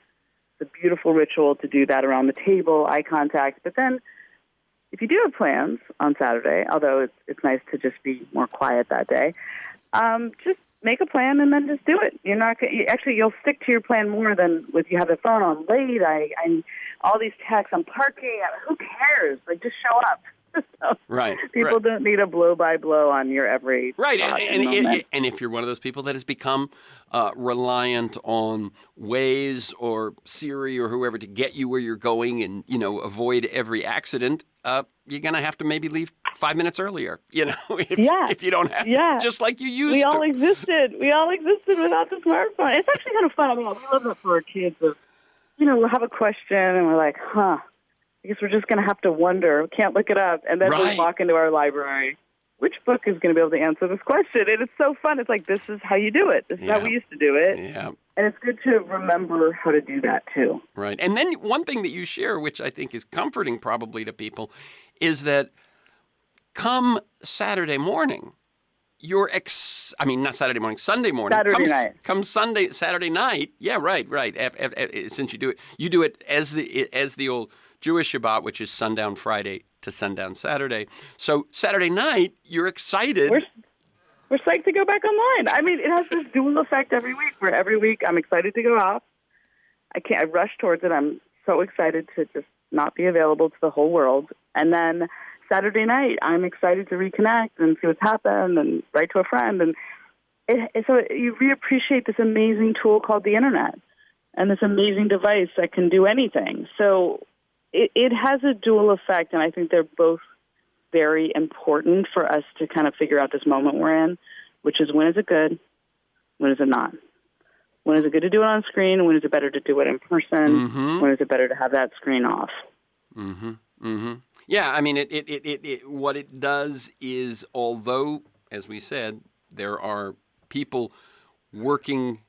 It's a beautiful ritual to do that around the table, eye contact. But then, if you do have plans on Saturday, although it's nice to just be more quiet that day, just make a plan and then just do it. You're not you'll stick to your plan more than if you have the phone on late. I all these texts. I'm parking. Who cares? Just show up. So Right. people Right. don't need a blow-by-blow on your every Right, thought and moment. and if you're one of those people that has become reliant on Waze or Siri or whoever to get you where you're going and avoid every accident, you're gonna have to maybe leave 5 minutes earlier. Yeah, If you don't have to, yeah. just like you We used all to. existed. We all existed without the smartphone. It's actually kind of fun. I mean, we love it for our kids. We'll have a question and we're like, I guess we're just going to have to wonder. Can't look it up. And then we'll Right. walk into our library. Which book is going to be able to answer this question? And it's so fun. It's like, this is how you do it. This is how Yeah. we used to do it. Yeah. And it's good to remember how to do that, too. Right. And then one thing that you share, which I think is comforting probably to people, is that come Saturday morning, not Saturday morning, Sunday morning. Saturday night. Come Saturday night. Yeah, right. Since you do it as the old Jewish Shabbat, which is sundown Friday to sundown Saturday. So Saturday night, you're excited. We're psyched to go back online. I mean, it has this dual effect every week, where every week I'm excited to go out. I rush towards it. I'm so excited to just not be available to the whole world. And then Saturday night, I'm excited to reconnect and see what's happened and write to a friend. And so you reappreciate this amazing tool called the internet and this amazing device that can do anything. So it has a dual effect, and I think they're both very important for us to kind of figure out this moment we're in, which is, when is it good? When is it not? When is it good to do it on screen? When is it better to do it in person? Mm-hmm. When is it better to have that screen off? Mm-hmm. Mm-hmm. Yeah, I mean, what it does is, although, as we said, there are people working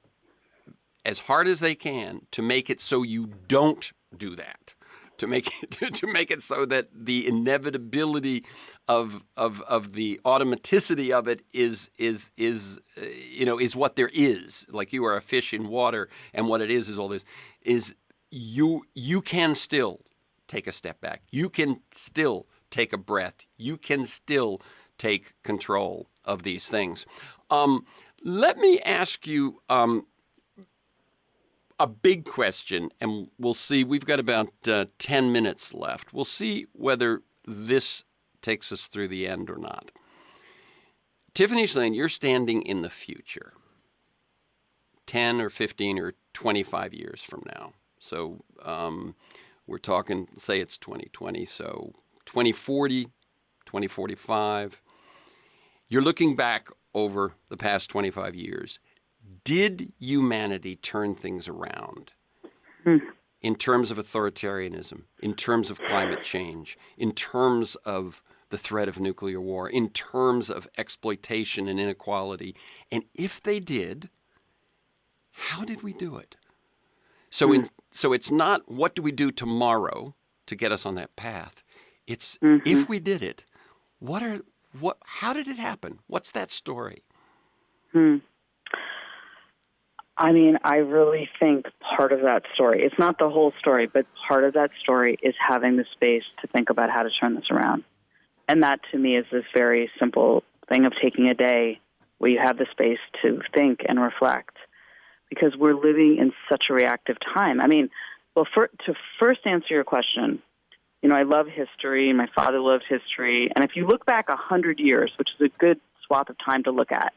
as hard as they can to make it so you don't do that, to make it so that the inevitability of the automaticity of it is what there is. Like, you are a fish in water, and what it is all this is you can still take a step back. You can still take a breath. You can still take control of these things. Let me ask you a big question, and we'll see. We've got about 10 minutes left. We'll see whether this takes us through the end or not. Tiffany Shlain, you're standing in the future, 10 or 15 or 25 years from now. So we're talking, say it's 2020, so 2040, 2045. You're looking back over the past 25 years. Did humanity turn things around in terms of authoritarianism, in terms of climate change, in terms of the threat of nuclear war, in terms of exploitation and inequality? And if they did, how did we do it? So it's not what do we do tomorrow to get us on that path. It's if we did it, how did it happen? What's that story? I mean, I really think part of that story, it's not the whole story, but part of that story is having the space to think about how to turn this around. And that, to me, is this very simple thing of taking a day where you have the space to think and reflect, because we're living in such a reactive time. I mean, well, to first answer your question, I love history. My father loved history. And if you look back 100 years, which is a good swath of time to look at,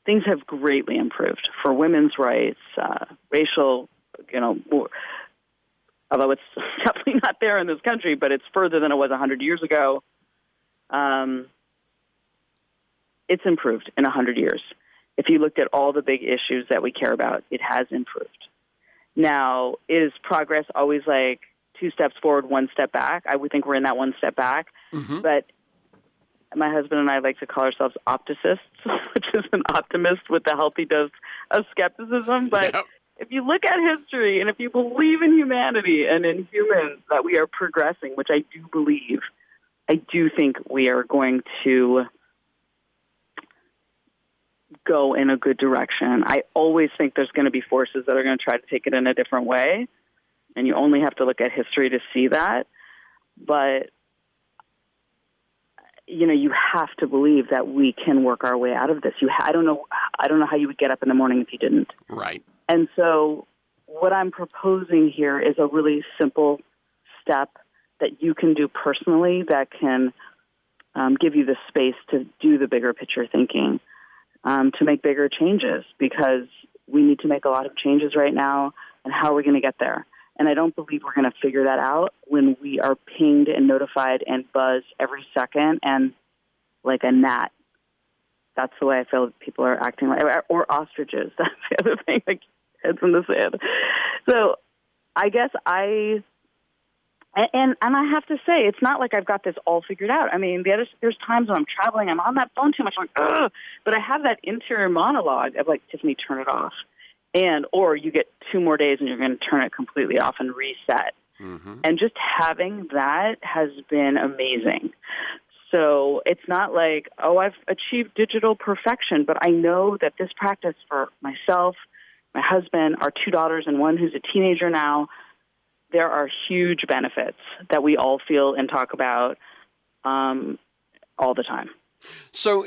things have greatly improved for women's rights, racial, although it's definitely not there in this country, but it's further than it was 100 years ago. It's improved in 100 years. If you looked at all the big issues that we care about, it has improved. Now, is progress always like 2 steps forward, 1 step back? I would think we're in that 1 step back. Mm-hmm. But my husband and I like to call ourselves optimists, which is an optimist with a healthy dose of skepticism. But if you look at history and if you believe in humanity and in humans that we are progressing, which I do believe, I do think we are going to go in a good direction. I always think there's going to be forces that are going to try to take it in a different way, and you only have to look at history to see that. But you have to believe that we can work our way out of this. I don't know how you would get up in the morning if you didn't. Right. And so what I'm proposing here is a really simple step that you can do personally that can give you the space to do the bigger picture thinking, to make bigger changes, because we need to make a lot of changes right now, and how are we going to get there? And I don't believe we're going to figure that out when we are pinged and notified and buzzed every second and like a gnat. That's the way I feel people are acting like, or ostriches. That's the other thing, like heads in the sand. So I guess and I have to say, it's not like I've got this all figured out. I mean, there's times when I'm traveling, I'm on that phone too much, I'm like, ugh, but I have that interior monologue of like, Tiffany, turn it off. Or you get 2 more days and you're going to turn it completely off and reset. Mm-hmm. And just having that has been amazing. So it's not like, oh, I've achieved digital perfection, but I know that this practice for myself, my husband, our 2 daughters, and one who's a teenager now, there are huge benefits that we all feel and talk about all the time. So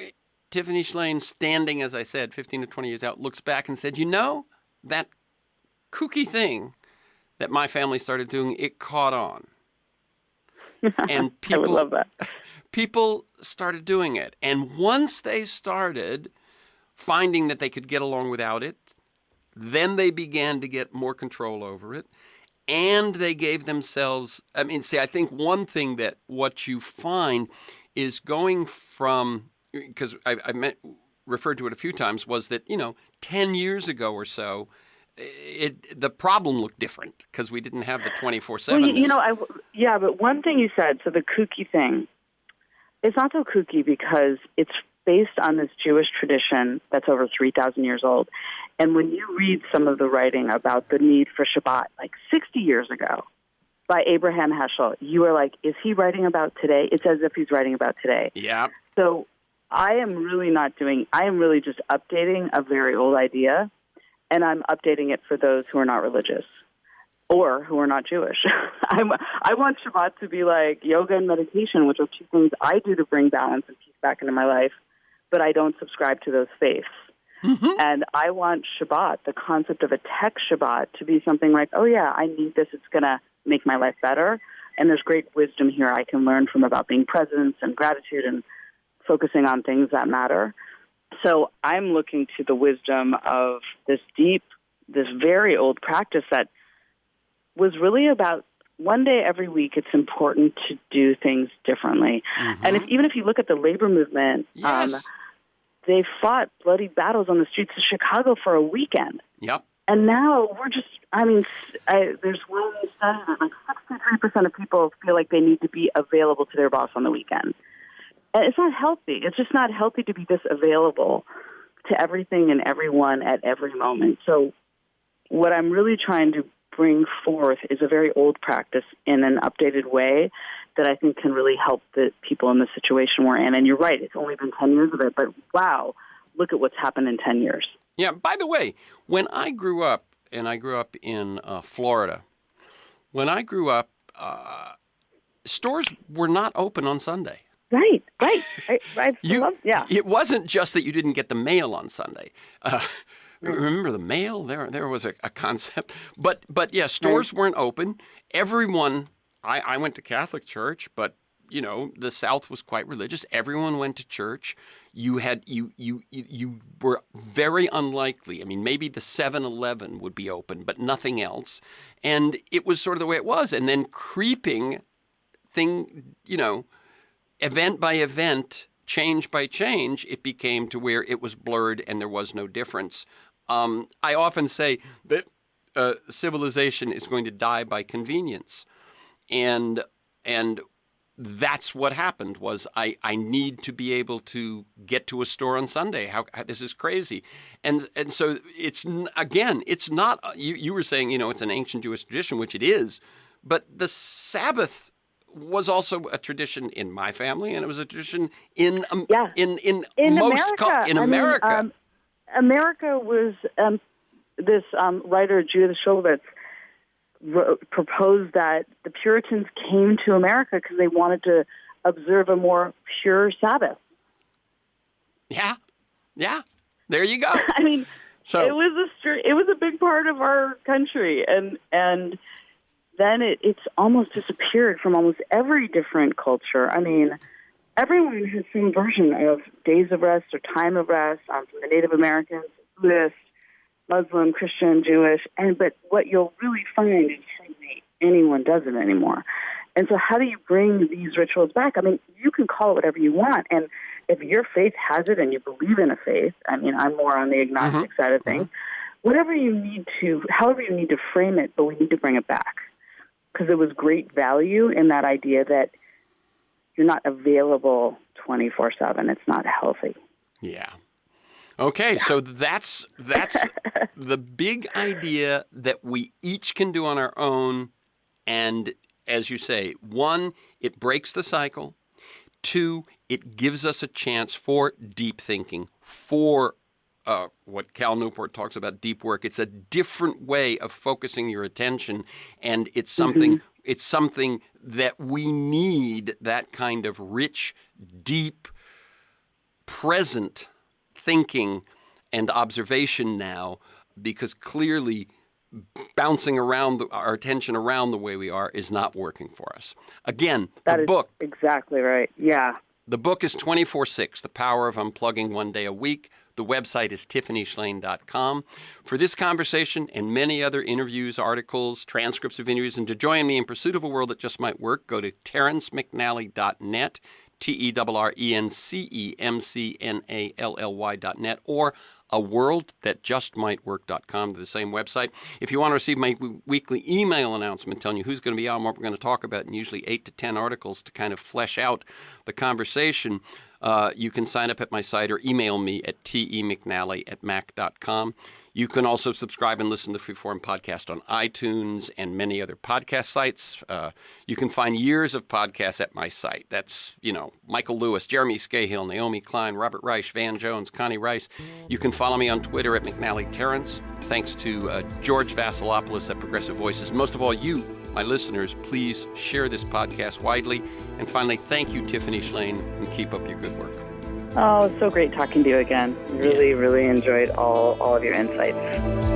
Tiffany Shlain, standing, as I said, 15 to 20 years out, looks back and said, you know, that kooky thing that my family started doing, it caught on. And people, I would love that. People started doing it. And once they started finding that they could get along without it, then they began to get more control over it. And they gave themselves, I think one thing that what you find is going from, because I referred to it a few times, was that, 10 years ago or so, the problem looked different because we didn't have the 24/7. Well, but one thing you said, so the kooky thing, it's not so kooky because it's based on this Jewish tradition that's over 3,000 years old. And when you read some of the writing about the need for Shabbat, like 60 years ago, by Abraham Heschel, you are like, is he writing about today? It's as if he's writing about today. Yeah. So I am really just updating a very old idea, and I'm updating it for those who are not religious or who are not Jewish. I want Shabbat to be like yoga and meditation, which are 2 things I do to bring balance and peace back into my life, but I don't subscribe to those faiths. Mm-hmm. And I want Shabbat, the concept of a tech Shabbat, to be something like, oh yeah, I need this. It's going to make my life better. And there's great wisdom here I can learn from about being present and gratitude and focusing on things that matter. So I'm looking to the wisdom of this very old practice that was really about one day every week, it's important to do things differently. Mm-hmm. And even if you look at the labor movement, yes. They fought bloody battles on the streets of Chicago for a weekend. Yep. And now we're just, there's one study that like 63% of people feel like they need to be available to their boss on the weekend. And it's not healthy. It's just not healthy to be this available to everything and everyone at every moment. So what I'm really trying to bring forth is a very old practice in an updated way that I think can really help the people in the situation we're in. And you're right, it's only been 10 years of it, but wow, look at what's happened in 10 years. Yeah, by the way, when I grew up, and I grew up in Florida, when I grew up, stores were not open on Sunday. Right. It wasn't just that you didn't get the mail on Sunday. Remember the mail? There was a concept. But yeah, stores weren't open. Everyone, I went to Catholic church, but the South was quite religious. Everyone went to church. You were very unlikely. Maybe the 7-Eleven would be open, but nothing else. And it was sort of the way it was. And then creeping event by event, change by change, it became to where it was blurred and there was no difference. I often say that civilization is going to die by convenience. And that's what happened was I need to be able to get to a store on Sunday. How this is crazy. And so it's not, you were saying, it's an ancient Jewish tradition, which it is, but the Sabbath was also a tradition in my family, and it was a tradition in America. America was this writer Judith Shulevitz proposed that the Puritans came to America because they wanted to observe a more pure Sabbath. Yeah. There you go. So it was a big part of our country, and then it's almost disappeared from almost every different culture. I mean, everyone has some version of days of rest or time of rest, from the Native Americans, Buddhist, Muslim, Christian, Jewish, but what you'll really find is hardly anyone does it anymore. And so how do you bring these rituals back? I mean, you can call it whatever you want, and if your faith has it and you believe in a faith, I mean, I'm more on the agnostic side of things, however you need to frame it, but we need to bring it back. Because there was great value in that idea that you're not available 24/7. It's not healthy. Yeah. Okay, so that's the big idea that we each can do on our own. And as you say, 1, it breaks the cycle. 2, it gives us a chance for deep thinking, for what Cal Newport talks about, deep work. It's a different way of focusing your attention, and it's something that we need, that kind of rich, deep, present thinking and observation now, because clearly bouncing around our attention around the way we are is not working for us. Again, the book. Exactly right. Yeah. The book is 24/6, The Power of Unplugging One Day a Week. The website is TiffanyShlain.com. For this conversation and many other interviews, articles, transcripts of interviews, and to join me in pursuit of a world that just might work, go to terrencemcnally.net, TERRENCEMCNALLY.net, or aworldthatjustmightwork.com, to the same website. If you want to receive my weekly email announcement telling you who's going to be on, what we're going to talk about, and usually 8 to 10 articles to kind of flesh out the conversation, you can sign up at my site or email me at temcnally@mac.com. You can also subscribe and listen to the Freeform podcast on iTunes and many other podcast sites. You can find years of podcasts at my site. That's, Michael Lewis, Jeremy Scahill, Naomi Klein, Robert Reich, Van Jones, Connie Rice. You can follow me on Twitter at McNally Terrence. Thanks to George Vasilopoulos at Progressive Voices. Most of all, you, my listeners, please share this podcast widely. And finally, thank you, Tiffany Shlain, and keep up your good work. Oh, it's so great talking to you again. Really enjoyed all of your insights.